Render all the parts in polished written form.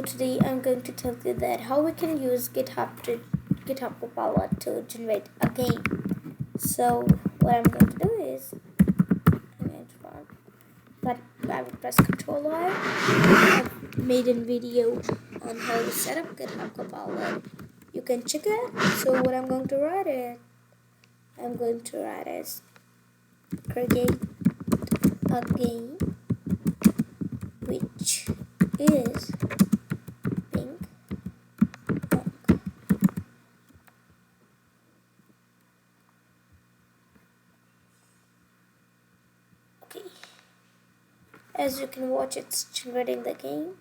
today I'm going to tell you that how we can use GitHub Copilot to generate a game. So what I'm going to do is I will press Ctrl I. I've made a video on how to set up GitHub Copilot. You can check it. So what I'm going to write is create a game which is ping pong. Okay, as you can watch, it's generating the game.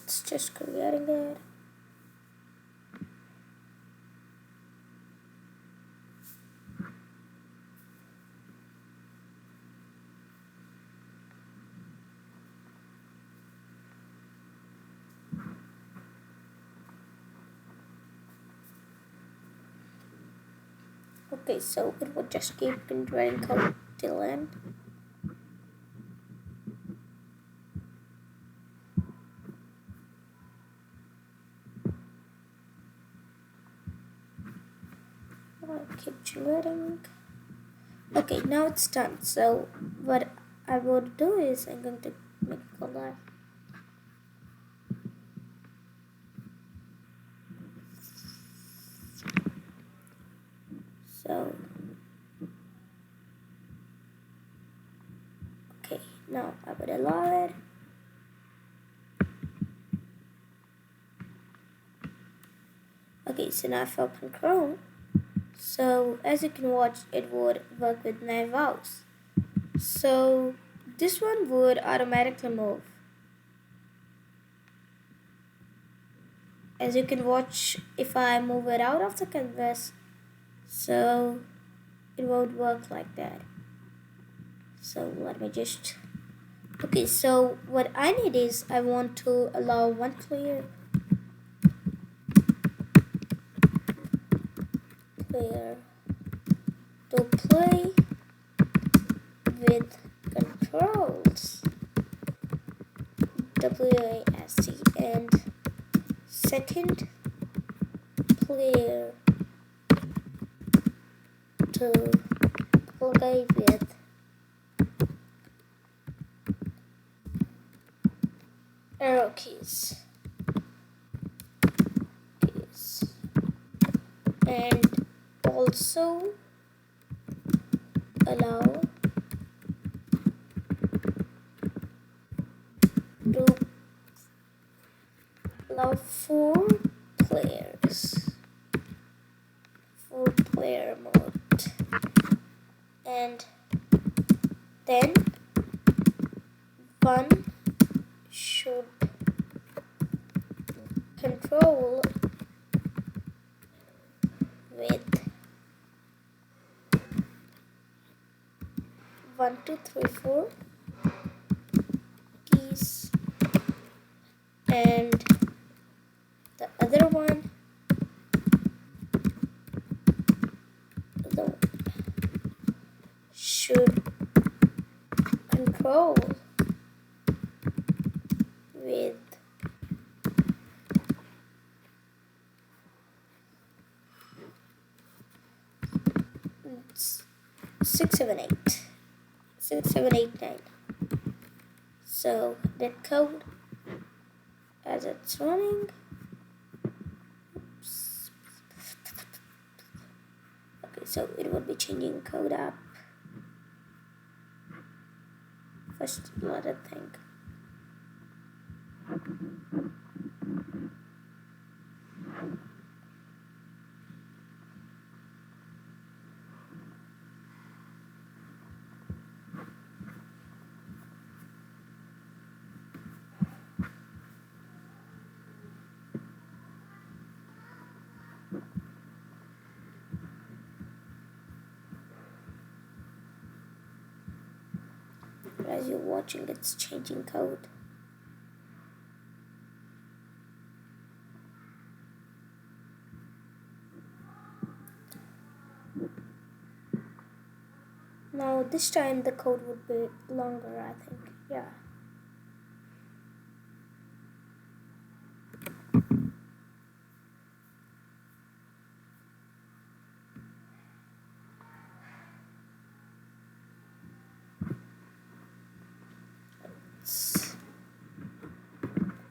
It's just creating it. Okay, so it will just keep generating code till end. Keep generating. Okay, now it's done. So what I will do is I'm going to make it go live. So okay, now I would allow it. Okay, so now if I open Chrome, so as you can watch, it would work with my mouse. So this one would automatically move. As you can watch, if I move it out of the canvas, so it won't work like that. So let me just, okay, so what I need is I want to allow one player to play with controls WASD, and second player to play with arrow keys. And also allow four player mode, and then one should control with 1, 2, 3, 4 keys, and the other one should control with 6, 7, 8. 6, 7, 8, 9. So that code as it's running. Oops. Okay, so it will be changing code up. First, let it think. as you're watching, it's changing code. Now this time the code would be longer, I think. Yeah.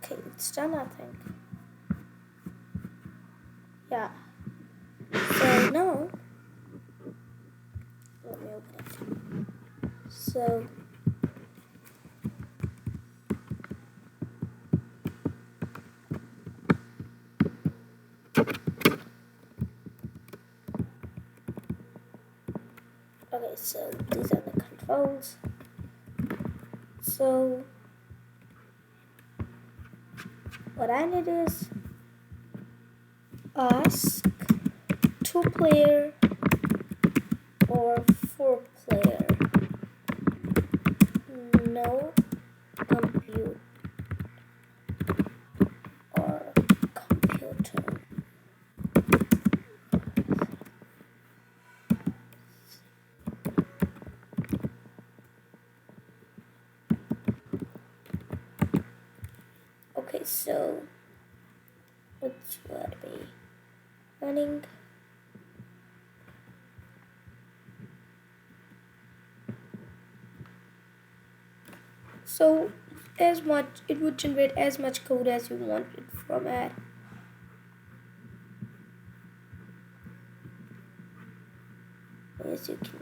Okay, it's done, I think. Yeah. So now let me open it. So okay, so these are the controls. So what I need is ask 2-player or 4-player. No compute or computer. Okay, so which would be running. So as much, it would generate as much code as you want it from it. As you can.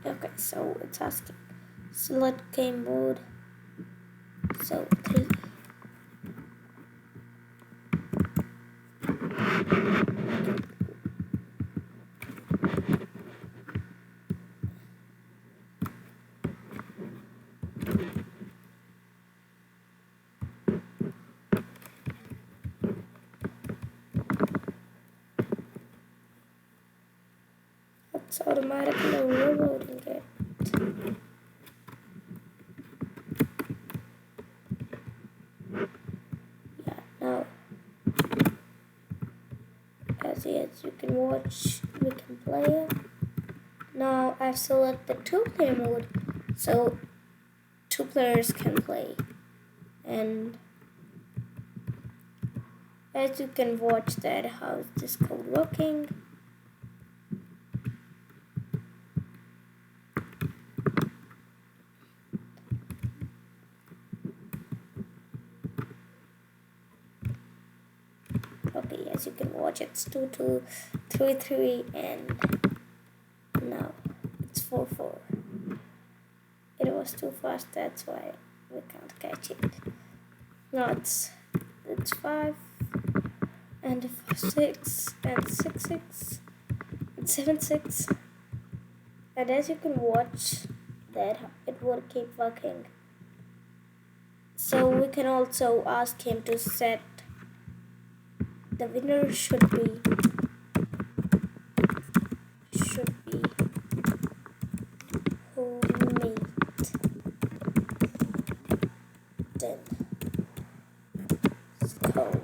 Okay, so it's asking select game mode. So 3. It's automatically reloading it. Yeah, now as you can watch, we can play it. Now I've selected 2-player mode, so 2 players can play. And as you can watch that, how's this code working? Okay, as you can watch, it's 2 2 3 3, and now it's 4 4. It was too fast, that's why we can't catch it. Now it's 5 and 6 and 6 6 and 7 6, and as you can watch that it will keep working. So we can also ask him to set the winner should be who made then code.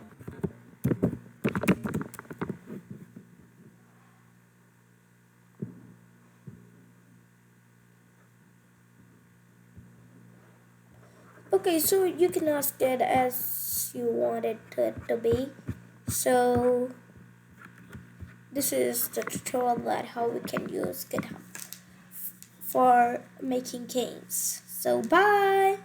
Okay, so you can ask it as you want it to be. So this is the tutorial that how we can use GitHub for making games. So bye.